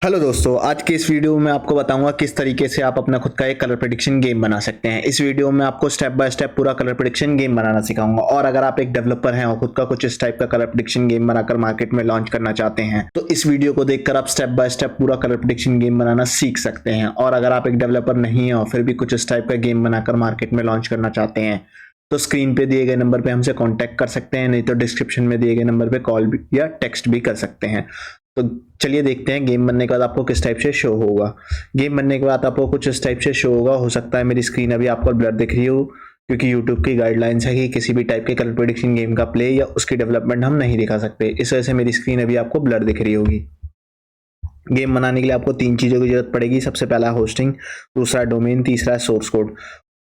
Hello दोस्तों, आज के इस वीडियो में आपको बताऊंगा किस तरीके से आप अपना खुद का एक कलर प्रेडिक्शन गेम बना सकते हैं। इस वीडियो में आपको स्टेप बाय स्टेप पूरा कलर प्रेडिक्शन गेम बनाना सिखाऊंगा। और अगर आप एक डेवलपर हैं और खुद का कुछ इस टाइप का कलर प्रेडिक्शन गेम बनाकर मार्केट में लॉन्च करना चाहते हैं तो इस वीडियो को देखकर आप स्टेप बाय स्टेप पूरा कलर प्रेडिक्शन गेम बनाना सीख सकते हैं। और अगर आप एक डेवलपर नहीं है और फिर भी कुछ इस टाइप का गेम बनाकर मार्केट में लॉन्च करना चाहते हैं तो स्क्रीन पे दिए गए नंबर पे हमसे कांटेक्ट कर सकते हैं, नहीं तो डिस्क्रिप्शन में दिए गए नंबर पे कॉल या टेक्स्ट भी कर सकते हैं। तो चलिए देखते हैं गेम बनने के बाद आपको किस टाइप से शो होगा। गेम बनने के बाद आपको कुछ इस टाइप से शो होगा। हो सकता है मेरी स्क्रीन अभी आपको ब्लर दिख रही हो, क्योंकि यूट्यूब की गाइडलाइंस है कि किसी भी टाइप के कलर प्रेडिक्शन गेम का प्ले या उसकी डेवलपमेंट हम नहीं दिखा सकते। इस वजह से मेरी स्क्रीन अभी आपको ब्लर दिख रही होगी। गेम बनाने के लिए आपको तीन चीज़ों की जरूरत पड़ेगी। सबसे पहला होस्टिंग, दूसरा डोमेन, तीसरा सोर्स कोड।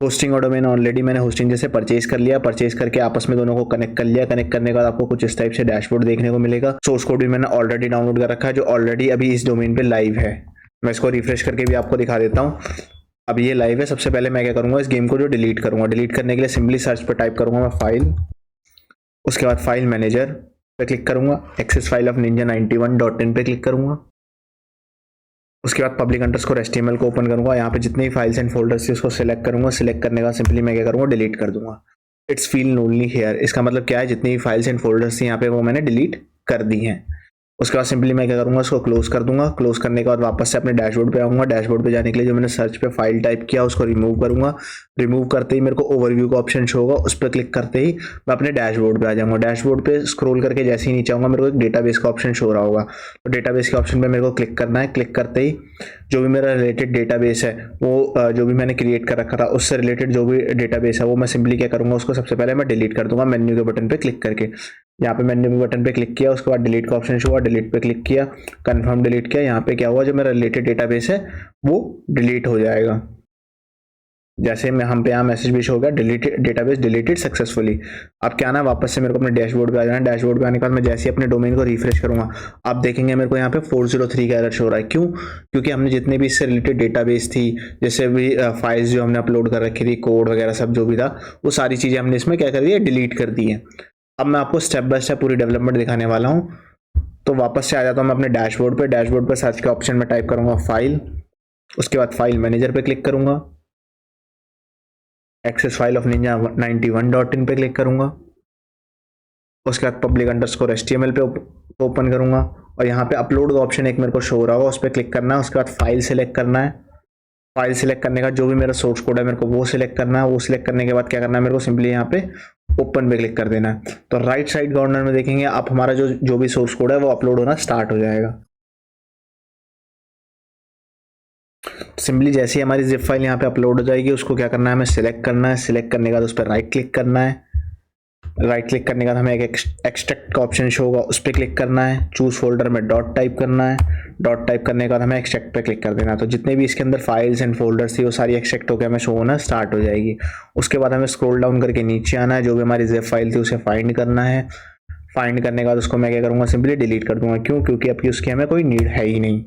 होस्टिंग और डोमेन ऑलरेडी मैंने होस्टिंग जैसे परचेज कर लिया। परचेज करके आपस में दोनों को कनेक्ट कर लिया। कनेक्ट करने के बाद आपको कुछ इस टाइप से डैशबोर्ड देखने को मिलेगा। सोर्स कोड भी मैंने ऑलरेडी डाउनलोड कर रखा है, जो ऑलरेडी अभी इस डोमेन पे लाइव है। मैं इसको रिफ्रेश करके भी आपको दिखा देता हूँ। अब ये लाइव है। सबसे पहले मैं क्या करूंगा, इस गेम को जो डिलीट करूंगा। डिलीट करने के लिए सिंपली सर्च पर टाइप करूंगा मैं फाइल, उसके बाद फाइल मैनेजर पे क्लिक करूंगा, एक्सेस फाइल ऑफ ninja91.in पे क्लिक करूंगा। उसके बाद पब्लिक अंडरस्कोर एचटीएमएल को ओपन करूंगा। यहाँ पे जितने भी फाइल्स एंड फोल्डर्स थी उसको सिलेक्ट करूंगा। सिलेक्ट करने का सिंपली मैं क्या करूंगा, डिलीट कर दूंगा। इट्स फील ओनली हेयर, इसका मतलब क्या है, जितनी भी फाइल्स एंड फोल्डर्स थी यहाँ पे वो मैंने डिलीट कर दी हैं। उसके बाद सिंपली मैं क्या करूंगा, उसको क्लोज कर दूंगा। क्लोज करने के बाद वापस से अपने डैशबोर्ड पे आऊंगा। डैशबोर्ड पे जाने के लिए जो मैंने सर्च पे फाइल टाइप किया उसको रिमूव करूंगा। रिमूव करते ही मेरे को ओवरव्यू का ऑप्शन शो होगा, उस पर क्लिक करते ही मैं अपने डैशबोर्ड पे आ जाऊंगा। डैशबोर्ड पे स्क्रॉल करके जैसे ही नीचे आऊंगा मेरे को एक डेटाबेस का ऑप्शन शो रहा होगा। तो डेटाबेस के ऑप्शन पे मेरे को क्लिक करना है। क्लिक करते ही जो भी मेरा रिलेटेड डेटाबेस है वो जो भी मैंने क्रिएट कर रखा था उससे रिलेटेड जो भी डेटाबेस है वो मैं सिंपली क्या करूंगा, उसको सबसे पहले मैं डिलीट कर दूंगा मेन्यू के बटन पे क्लिक करके। यहाँ पे मेन्यू के बटन पे क्लिक किया, उसके बाद डिलीट का ऑप्शन शो हुआ, डिलीट पे क्लिक किया, कंफर्म डिलीट किया। यहाँ पे क्या हुआ, जो मेरा रिलेटेड डेटाबेस है वो डिलीट हो जाएगा। जैसे मैं हम पे यहाँ मैसेज भी शो हो गया, डिलीटेड डेटाबेस डिलीटेड सक्सेसफुली। अब क्या ना, वापस से मेरे को अपने डैशबोर्ड पे आ जाना है। डैशबोर्ड पे आने के बाद मैं जैसे ही अपने डोमेन को रिफ्रेश करूंगा आप देखेंगे मेरे को यहाँ पे 403 का एरर शो हो रहा है। क्यों? क्योंकि हमने जितने भी इससे रिलेटेड डेटाबेस थी, जैसे भी फाइल्स जो हमने अपलोड कर रखी थी, कोड वगैरह सब जो भी था, वो सारी चीज़ें हमने इसमें क्या कर दी है, डिलीट कर दी है। अब मैं आपको स्टेप बाय स्टेप पूरी डेवलपमेंट दिखाने वाला हूँ। तो वापस से आ जाता हूँ मैं अपने डैशबोर्ड पे। डैशबोर्ड पे सर्च के ऑप्शन में टाइप करूंगा फाइल, उसके बाद फाइल मैनेजर पे क्लिक करूंगा, एक्सेस फाइल ऑफ ninja91.in पे क्लिक करूंगा। उसके बाद पब्लिक अंडरस्कोर एचटीएमएल पे ओपन करूंगा और यहाँ पे अपलोड का ऑप्शन एक मेरे को शो हो रहा होगा, उस पर क्लिक करना है। उसके बाद फाइल सेलेक्ट करना है। फाइल सेलेक्ट करने का जो भी मेरा सोर्स कोड है मेरे को वो सिलेक्ट करना है। वो सिलेक्ट करने के बाद क्या करना है, मेरे को सिंपली यहाँ पे ओपन पे क्लिक कर देना है। तो राइट साइड कॉर्नर में देखेंगे आप, हमारा जो भी सोर्स कोड है वो अपलोड होना स्टार्ट हो जाएगा। सिंपली जैसे ही हमारी जिप फाइल यहाँ पे अपलोड हो जाएगी उसको क्या करना है, हमें सिलेक्ट करना है। सिलेक्ट करने के बाद उस पर राइट क्लिक करना है। राइट क्लिक करने के बाद हमें एक एक्सट्रैक्ट का ऑप्शन शो होगा, उस पर क्लिक करना है। चूज फोल्डर में डॉट टाइप करना है। डॉट टाइप करने के बाद हमें एक्सट्रैक्ट पे क्लिक कर देना है। तो जितने भी इसके अंदर फाइल्स एंड फोल्डर्स थी वो सारी एक्सट्रैक्ट होकर हमें शो होना स्टार्ट हो जाएगी। उसके बाद हमें स्क्रॉल डाउन करके नीचे आना है, जो भी हमारी जिप फाइल थी उसे फाइंड करना है। फाइंड करने के बाद उसको मैं क्या करूँगा, सिंपली डिलीट कर दूंगा। क्यों? क्योंकि अब उसकी हमें कोई नीड है ही नहीं।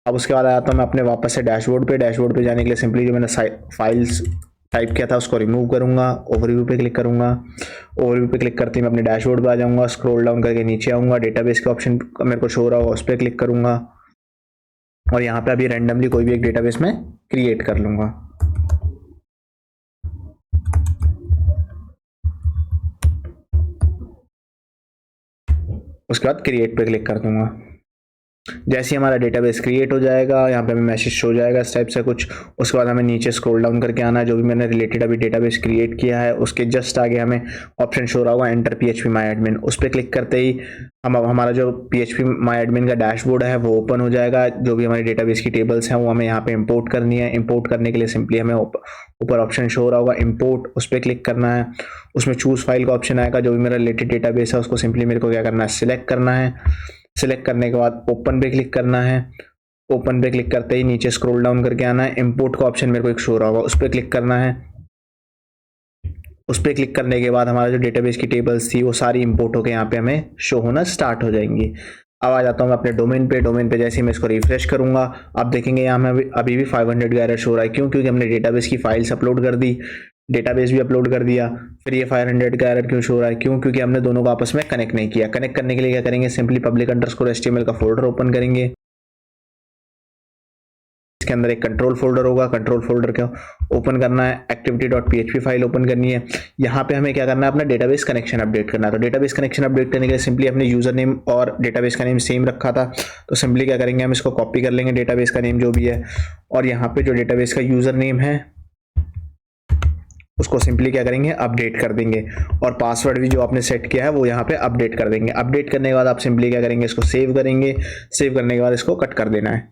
अब उसके बाद आता हूँ मैं अपने वापस से डैशबोर्ड पे। डैशबोर्ड पे जाने के लिए सिंपली जो मैंने फाइल्स टाइप किया था उसको रिमूव करूंगा। ओवरव्यू पे क्लिक करूंगा। ओवरव्यू पे क्लिक करते ही मैं अपने डैशबोर्ड पे आ जाऊंगा। स्क्रॉल डाउन करके नीचे आऊंगा, डेटाबेस के ऑप्शन मेरे को शो रहा होगा, उस पर क्लिक करूंगा और यहाँ पे अभी रैंडमली कोई भी एक डेटाबेस में क्रिएट कर लूंगा। उसके बाद क्रिएट पे क्लिक कर दूंगा। जैसे ही हमारा डेटाबेस क्रिएट हो जाएगा यहाँ पे हमें मैसेज शो हो जाएगा इस टाइप से कुछ। उसके बाद हमें नीचे स्क्रॉल डाउन करके आना है, जो भी मैंने रिलेटेड अभी डेटाबेस क्रिएट किया है उसके जस्ट आगे हमें ऑप्शन शो रहा होगा एंटर पीएचपी माई एडमिन। उस पर क्लिक करते ही हमारा जो पीएचपी माई एडमिन का डैशबोर्ड है वो ओपन हो जाएगा। जो भी हमारी डेटाबेस की टेबल्स हैं वो हमें यहाँ पे इंपोर्ट करनी है। इंपोर्ट करने के लिए सिंपली हमें ऊपर ऑप्शन शो हो रहा होगा इंपोर्ट, उस पर क्लिक करना है। उसमें चूज फाइल का ऑप्शन आएगा, जो भी मेरा रिलेटेड डेटाबेस है उसको सिंपली मेरे को क्या करना है, सिलेक्ट करना है। सिलेक्ट करने के बाद ओपन पे क्लिक करना है। ओपन पे क्लिक करते ही नीचे स्क्रॉल डाउन करके आना है। इंपोर्ट का ऑप्शन मेरे को एक शो रहा होगा, उस पर क्लिक करना है। उस पर क्लिक करने के बाद हमारा जो डेटाबेस की टेबल्स थी वो सारी इंपोर्ट होकर यहाँ पे हमें शो होना स्टार्ट हो जाएंगी। अब आ जाता हूँ मैं अपने डोमेन पे। डोमेन पे जैसे ही मैं इसको रिफ्रेश करूंगा आप देखेंगे यहाँ में अभी भी 500 का एरर शो हो रहा है। क्यों? क्योंकि हमने डेटाबेस की फाइल्स अपलोड कर दी, डेटाबेस भी अपलोड कर दिया, फिर ये 500 का एरर क्यों शो हो रहा है? क्यों? क्योंकि हमने दोनों को आपस में कनेक्ट नहीं किया। कनेक्ट करने के लिए क्या करेंगे, सिंपली पब्लिक अंडरस्कोर एचटीएमएल का फोल्डर ओपन करेंगे। उसके अंदर एक कंट्रोल फोल्डर होगा, कंट्रोल फोल्डर को ओपन करना है, activity.php फाइल ओपन करनी है। यहाँ पे हमें क्या करना है, अपना डेटाबेस कनेक्शन अपडेट करना है। तो डेटाबेस कनेक्शन अपडेट करने के लिए सिंपली अपने यूजर नेम और डेटाबेस का नेम सेम रखा था, तो सिंपली क्या करेंगे, हम इसको कॉपी कर लेंगे डेटाबेस का नेम जो भी है, और यहाँ पे जो डेटाबेस का यूजर नेम है उसको सिंपली क्या करेंगे, अपडेट कर देंगे, और पासवर्ड भी जो आपने सेट किया है वो यहाँ पे अपडेट कर देंगे। अपडेट करने के बाद आप सिंपली क्या करेंगे, इसको सेव करेंगे। सेव करने के बाद इसको कट कर देना है।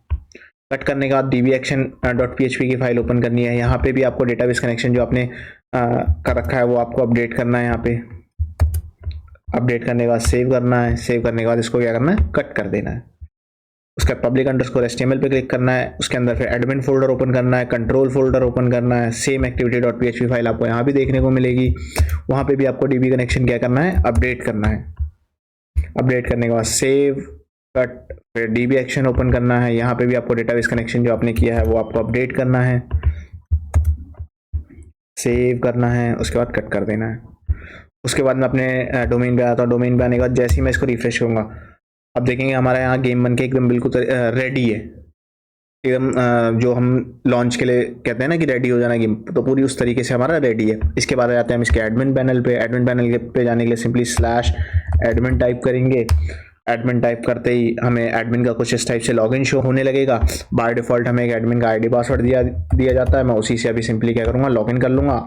कट करने के बाद dbaction.php की फाइल ओपन करनी है। यहाँ पे भी आपको डेटाबेस कनेक्शन जो आपने कर रखा है वो आपको अपडेट करना है। यहाँ पे अपडेट करने के बाद सेव करना है। सेव करने के बाद इसको क्या करना है, कट कर देना है। उसका public_html पे क्लिक करना है, उसके अंदर फिर एडमिन फोल्डर ओपन करना है, कंट्रोल फोल्डर ओपन करना है। सेम activity.php फाइल आपको यहाँ भी देखने को मिलेगी। वहाँ पे भी आपको db कनेक्शन क्या करना है, अपडेट करना है। अपडेट करने के बाद सेव, कट, फिर db एक्शन ओपन करना है। यहाँ पे भी आपको डेटाबेस कनेक्शन जो आपने किया है वो आपको अपडेट करना है, सेव करना है, उसके बाद कट कर देना है। उसके बाद मैं अपने डोमेन पे आता हूँ। डोमेन पे आने के बाद जैसे ही मैं इसको रिफ्रेश करूँगा, अब देखेंगे हमारा यहाँ गेम बन के एकदम बिल्कुल रेडी है, एकदम जो हम लॉन्च के लिए कहते हैं ना कि रेडी हो जाना गेम, तो पूरी उस तरीके से हमारा रेडी है। इसके बाद आ जाते हैं हम इसके एडमिन पैनल पे। एडमिन पैनल पे जाने के लिए सिंपली /admin टाइप करेंगे। एडमिन टाइप करते ही हमें एडमिन का कुछ इस टाइप से लॉगिन शो होने लगेगा। बाय डिफॉल्ट हमें एक एडमिन का आईडी पासवर्ड दिया जाता है। मैं उसी से अभी सिंपली क्या करूँगा, लॉगिन कर लूँगा।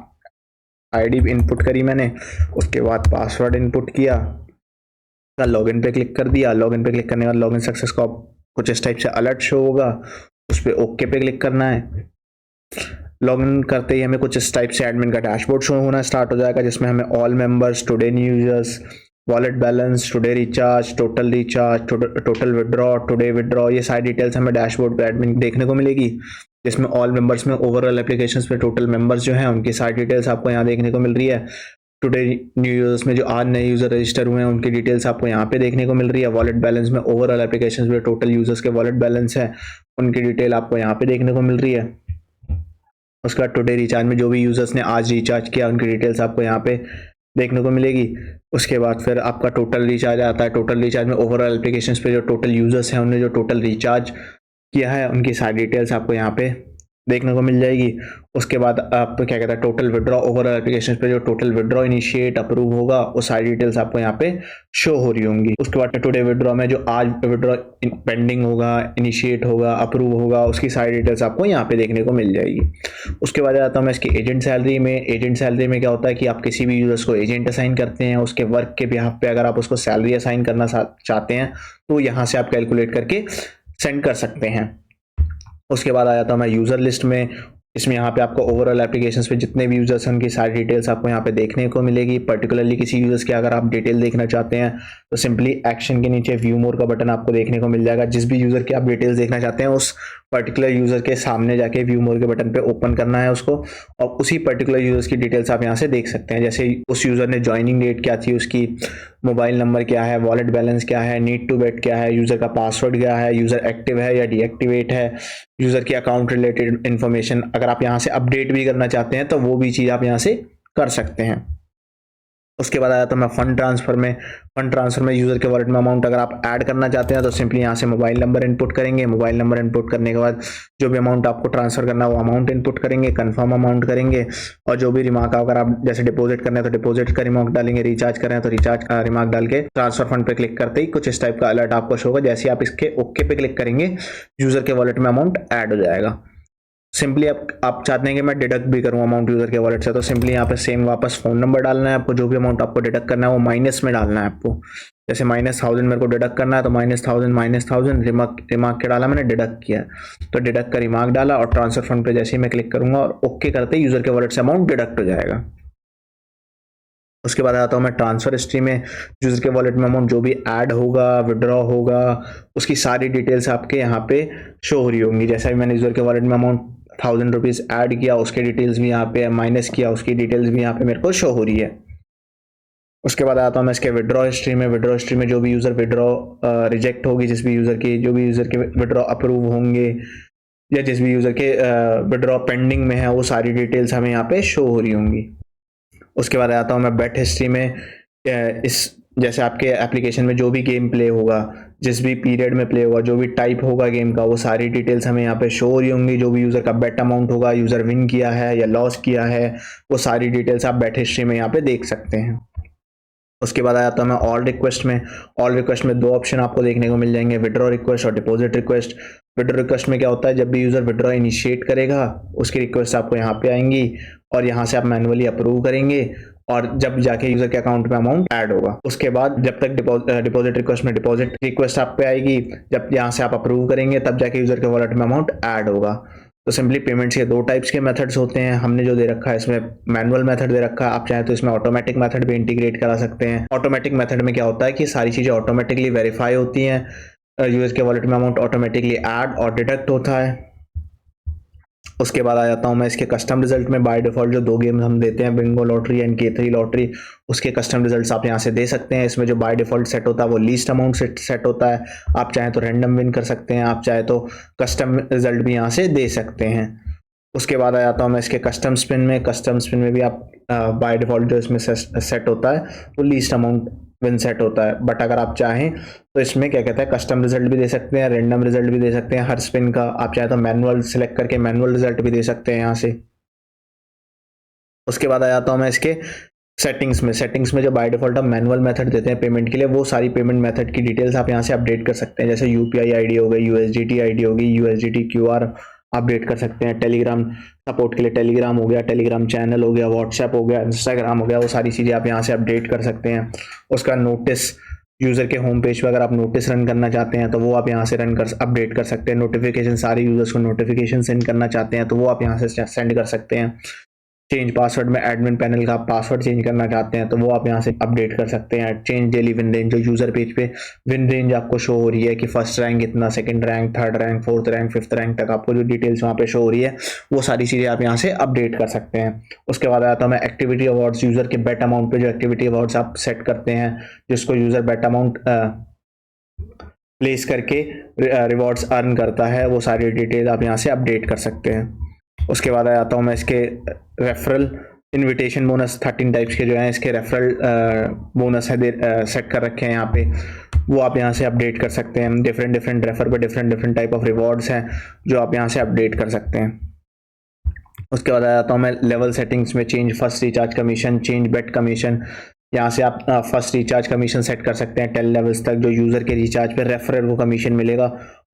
आईडी इनपुट करी मैंने, उसके बाद पासवर्ड इनपुट किया, लॉगिन पे क्लिक कर दिया। लॉगिन पे क्लिक करने के बाद लॉगिन सक्सेस का कुछ इस टाइप से अलर्ट शो होगा, उस पर ओके पे क्लिक करना है। लॉगिन करते ही हमें कुछ इस टाइप से एडमिन का डैशबोर्ड शो होना स्टार्ट हो जाएगा, जिसमें हमें all members, today new users, wallet balance, today recharge, total withdraw, today withdraw, ये सारी डिटेल्स हमें डैशबोर्ड पे एडमिन देखने को मिलेगी। जिसमें ऑल मेंबर्स में ओवरऑल एप्लीकेशंस पे टोटल मेंबर्स जो हैं उनकी सारी डिटेल्स आपको यहाँ देखने को मिल रही है। टुडे न्यू यूजर्स में जो आज नए यूजर रजिस्टर हुए हैं उनकी डिटेल्स आपको यहाँ पे देखने को मिल रही है। वॉलेट बैलेंस में ओवरऑल एप्लीकेशंस में टोटल यूजर्स के वॉलेट बैलेंस है उनकी डिटेल आपको यहाँ पे देखने को मिल रही है। उसके बाद टुडे रिचार्ज में जो भी यूजर्स ने आज रिचार्ज किया उनकी डिटेल्स आपको यहाँ पे देखने को मिलेगी। उसके बाद फिर आपका टोटल रिचार्ज आता है। टोटल रिचार्ज में ओवरऑल एप्लीकेशंस पे जो टोटल यूजर्स हैं उन्होंने जो टोटल रिचार्ज किया है उनकी सारी डिटेल्स आपको यहाँ पे देखने को मिल जाएगी। उसके बाद आप क्या कहते हैं, टोटल विड्रॉ, ओवरऑल एप्लीकेशन पे जो टोटल विड्रॉ इनिशिएट अप्रूव होगा वो सारी डिटेल्स आपको यहाँ पे शो हो रही होंगी। उसके बाद टुडे विड्रॉ में जो आज विड्रॉ पेंडिंग होगा, इनिशिएट होगा, अप्रूव होगा, उसकी सारी डिटेल्स आपको यहाँ पे देखने को मिल जाएगी। उसके बाद आता हूँ मैं इसकी एजेंट सैलरी में। एजेंट सैलरी में क्या होता है कि आप किसी भी यूजर्स को एजेंट असाइन करते हैं, उसके वर्क के बिहाफ पे अगर आप उसको सैलरी असाइन करना चाहते हैं तो यहाँ से आप कैलकुलेट करके सेंड कर सकते हैं। उसके बाद आ जाता हूँ मैं यूज़र लिस्ट में। इसमें यहाँ पे आपको ओवरऑल एप्लीकेशंस पे जितने भी यूजर्स हैं उनकी सारी डिटेल्स आपको यहाँ पे देखने को मिलेगी। पर्टिकुलरली किसी यूजर्स की अगर आप डिटेल देखना चाहते हैं तो सिंपली एक्शन के नीचे व्यू मोर का बटन आपको देखने को मिल जाएगा। जिस भी यूजर की आप डिटेल्स देखना चाहते हैं उस पर्टिकुलर यूजर के सामने जाके व्यू मोर के बटन पे ओपन करना है उसको, और उसी पर्टिकुलर यूजर्स की डिटेल्स आप यहाँ से देख सकते हैं। जैसे उस यूजर ने ज्वाइनिंग डेट क्या थी, उसकी मोबाइल नंबर क्या है, वॉलेट बैलेंस क्या है, नीड टू बेट क्या है, यूजर का पासवर्ड क्या है, यूजर एक्टिव है या डीएक्टिवेट है, यूजर की अकाउंट रिलेटेड इन्फॉर्मेशन अगर आप यहाँ से अपडेट भी करना चाहते हैं तो वो भी चीज़ आप यहाँ से कर सकते हैं। उसके बाद आया तो मैं फंड ट्रांसफर में। फंड ट्रांसफर में यूजर के वॉलेट में अमाउंट अगर आप ऐड करना चाहते हैं तो सिंपली यहाँ से मोबाइल नंबर इनपुट करेंगे। मोबाइल नंबर इनपुट करने के बाद जो भी अमाउंट आपको ट्रांसफर करना है वो अमाउंट इनपुट करेंगे, कंफर्म अमाउंट करेंगे, और जो भी रिमार्क अगर आप जैसे डिपॉजिट करना है तो डिपॉजिट का रिमार्क डालेंगे, रिचार्ज कर रहे हैं तो रिचार्ज का रिमार्क डाल के ट्रांसफर फंड पे क्लिक करते ही कुछ इस टाइप का अलर्ट आपको शो होगा। जैसे आप इसके ओके पे क्लिक करेंगे यूजर के वॉलेट में अमाउंट ऐड हो जाएगा। सिंपली आप चाहते हैं कि मैं डिडक्ट भी करूँ अमाउंट यूजर के वॉलेट से, तो सिंपली यहाँ पे सेम वापस फोन नंबर डालना है आपको। जो भी अमाउंट आपको डिडक्ट करना है वो माइनस में डालना है आपको। जैसे -1000 मेरे को डिडक्ट करना है तो -1000 रिमार्क के डाला मैंने, डिडक्ट किया तो डिडक्ट का रिमार्क डाला, और ट्रांसफर फंड पे जैसे ही मैं क्लिक करूंगा और ओके करते ही यूजर के वॉलेट से अमाउंट डिडक्ट हो जाएगा। उसके बाद आता हूँ मैं ट्रांसफर हिस्ट्री में। यूजर के वॉलेट में अमाउंट जो भी ऐड होगा, विड्रॉ होगा, उसकी सारी डिटेल्स आपके यहाँ पे शो हो रही होंगी। जैसा भी मैंने यूजर के वॉलेट में अमाउंट 1000 रुपीज़ ऐड किया उसके डिटेल्स भी यहाँ पे, माइनस किया उसकी डिटेल्स भी यहाँ पे मेरे को शो हो रही है। उसके बाद आता हूँ मैं इसके विड्रॉ हिस्ट्री में। विड्रॉ हिस्ट्री में जो भी यूजर विड्रॉ रिजेक्ट होगी, जिस भी यूजर की, जो भी यूजर के विड्रॉ अप्रूव होंगे या जिस भी यूजर के विड्रॉ पेंडिंग में है वो सारी डिटेल्स हमें यहाँ पे शो हो रही होंगी। उसके बाद आता हूँ मैं बेट हिस्ट्री में। इस जैसे आपके एप्लीकेशन में जो भी गेम प्ले होगा, जिस भी पीरियड में प्ले होगा, जो भी टाइप होगा गेम का, वो सारी डिटेल्स हमें यहाँ पे शो हो रही होंगी। जो भी यूज़र का बेट अमाउंट होगा, यूज़र विन किया है या लॉस किया है, वो सारी डिटेल्स आप बेट हिस्ट्री में यहाँ पे देख सकते हैं। उसके बाद आ जाता हूँ मैं ऑल रिक्वेस्ट में। ऑल रिक्वेस्ट में 2 ऑप्शन आपको देखने को मिल जाएंगे, विड्रॉ रिक्वेस्ट और डिपॉजिट रिक्वेस्ट। विड्रॉ रिक्वेस्ट में क्या होता है, जब भी यूज़र विड्रॉ इनिशिएट करेगा उसकी रिक्वेस्ट आपको यहाँ पे आएंगी और यहाँ से आप मैनुअली अप्रूव करेंगे और जब जाके यूज़र के अकाउंट में अमाउंट ऐड होगा। उसके बाद जब तक डिपॉजिट रिक्वेस्ट में डिपॉजिट रिक्वेस्ट आप पे आएगी, जब यहाँ से आप अप्रूव करेंगे तब जाके यूज़र के वॉलेट में अमाउंट ऐड होगा। तो सिंपली पेमेंट्स के 2 टाइप्स के मेथड्स होते हैं। हमने जो दे रखा है इसमें मैनुअल मेथड दे रखा है, आप चाहें तो इसमें ऑटोमेटिक मेथड भी इंटीग्रेट करा सकते हैं। ऑटोमेटिक मेथड में क्या होता है कि सारी चीज़ें ऑटोमेटिकली वेरीफाई होती हैं, यूज़र के वॉलेट में अमाउंट ऑटोमेटिकली ऐड और डिडक्ट होता है। उसके बाद आ जाता हूँ मैं इसके कस्टम रिजल्ट में। बाय डिफॉल्ट जो 2 गेम्स हम देते हैं, Bingo lottery and K3 lottery, उसके कस्टम रिजल्ट्स आप यहाँ से दे सकते हैं। इसमें जो बाय डिफॉल्ट सेट होता है वो लीस्ट अमाउंट सेट होता है। आप चाहें तो रैंडम विन कर सकते हैं, आप चाहे तो कस्टम रिजल्ट भी यहाँ से दे सकते हैं। उसके बाद आ जाता हूँ मैं इसके कस्टम स्पिन में। कस्टम स्पिन में भी आप बाय डिफॉल्ट जो इसमें सेट होता है वो लीस्ट अमाउंट विन सेट होता है, बट अगर आप चाहें तो इसमें क्या कहता है कस्टम रिजल्ट भी दे सकते हैं, रैंडम रिजल्ट भी दे सकते हैं हर स्पिन का। आप चाहे तो मैनुअल सिलेक्ट करके मैनुअल रिजल्ट भी दे सकते हैं यहाँ से। उसके बाद आ जाता हूँ मैं इसके सेटिंग्स में। सेटिंग्स में जो बाय डिफॉल्ट आप मैनुअल मेथड देते हैं पेमेंट के लिए, वो सारी पेमेंट मेथड की डिटेल्स आप यहाँ से अपडेट कर सकते हैं। जैसे UPI ID हो गई, USDT ID होगी, USDT QR अपडेट कर सकते हैं। टेलीग्राम सपोर्ट के लिए टेलीग्राम हो गया, टेलीग्राम चैनल हो गया, व्हाट्सएप हो गया, इंस्टाग्राम हो गया, वो सारी चीज़ें आप यहाँ से अपडेट कर सकते हैं। उसका नोटिस, यूज़र के होम पेज पर अगर आप नोटिस रन करना चाहते हैं तो वो आप यहाँ से अपडेट कर सकते हैं। नोटिफिकेशन, सारे यूज़र्स को नोटिफिकेशन सेंड करना चाहते हैं तो वो आप यहाँ से सेंड कर सकते हैं। चेंज पासवर्ड में एडमिन पैनल का आप पासवर्ड चेंज करना चाहते हैं तो वो आप यहाँ से अपडेट कर सकते हैं। चेंज डेली विन रेंज, जो यूजर पेज पे विन रेंज आपको शो हो रही है कि फर्स्ट रैंक इतना, second rank, third rank, fourth rank, fifth rank तक आपको जो डिटेल्स वहाँ पे शो हो रही है वो सारी चीज़ें आप यहाँ से अपडेट कर सकते हैं। उसके बाद आता है मैं एक्टिविटी अवार्ड्स। यूजर के बेट अमाउंट पे जो एक्टिविटी अवार्ड्स आप सेट करते हैं, जिसको यूजर बेट अमाउंट प्लेस करके रिवॉर्ड्स अर्न करता है, वो सारी डिटेल आप यहाँ से अपडेट कर सकते हैं। उसके बाद आ जाता हूँ मैं इसके रेफरल इनविटेशन बोनस। 13 टाइप्स के जो हैं इसके रेफरल बोनस है सेट कर रखे हैं यहाँ पे, वो आप यहाँ से अपडेट कर सकते हैं। डिफरेंट रेफर पे डिफरेंट टाइप ऑफ रिवॉर्ड्स हैं जो आप यहाँ से अपडेट कर सकते हैं। उसके बाद आ जाता हूँ मैं लेवल सेटिंग्स में। Change first recharge commission, change bet commission. यहाँ से आप फर्स्ट रिचार्ज कमीशन सेट कर सकते हैं 10 लेवल्स तक। जो यूज़र के रिचार्ज पे रेफरल को कमीशन मिलेगा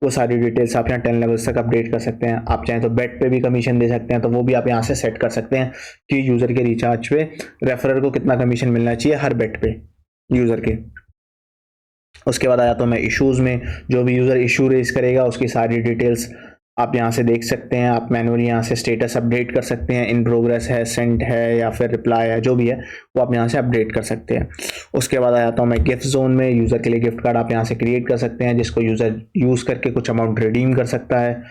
वो सारी डिटेल्स आप यहाँ 10 लेवल्स तक अपडेट कर सकते हैं। आप चाहें तो बेट पे भी कमीशन दे सकते हैं तो वो भी आप यहाँ से सेट कर सकते हैं कि यूज़र के रिचार्ज पे रेफरल को कितना कमीशन मिलना चाहिए हर बेट पे यूज़र के। उसके बाद आया तो मैं इश्यूज़ में। जो भी यूज़र इशू रेज करेगा उसकी सारी डिटेल्स आप यहाँ से देख सकते हैं। आप मैनुअली यहाँ से स्टेटस अपडेट कर सकते हैं, इन प्रोग्रेस है, सेंड है या फिर रिप्लाई है, जो भी है वो आप यहाँ से अपडेट कर सकते हैं। उसके बाद आ जाता हूँ मैं गिफ्ट जोन में। यूज़र के लिए गिफ्ट कार्ड आप यहाँ से क्रिएट कर सकते हैं जिसको यूज़र यूज़ करके कुछ अमाउंट रिडीम कर सकता है।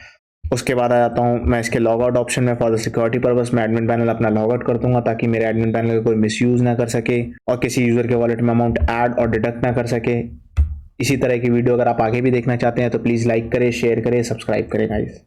उसके बाद आ जाता हूँ मैं इसके लॉग आउट ऑप्शन में। फॉर द सिक्योरिटी पर्पस मैं एडमिन पैनल अपना लॉग आउट कर दूंगा ताकि मेरे एडमिन पैनल का कोई मिसयूज़ ना कर सके और किसी यूज़र के वॉलेट में अमाउंट ऐड और डिडक्ट ना कर सके। इसी तरह की वीडियो अगर आप आगे भी देखना चाहते हैं तो प्लीज़ लाइक करें, शेयर करें, सब्सक्राइब करें गाइस।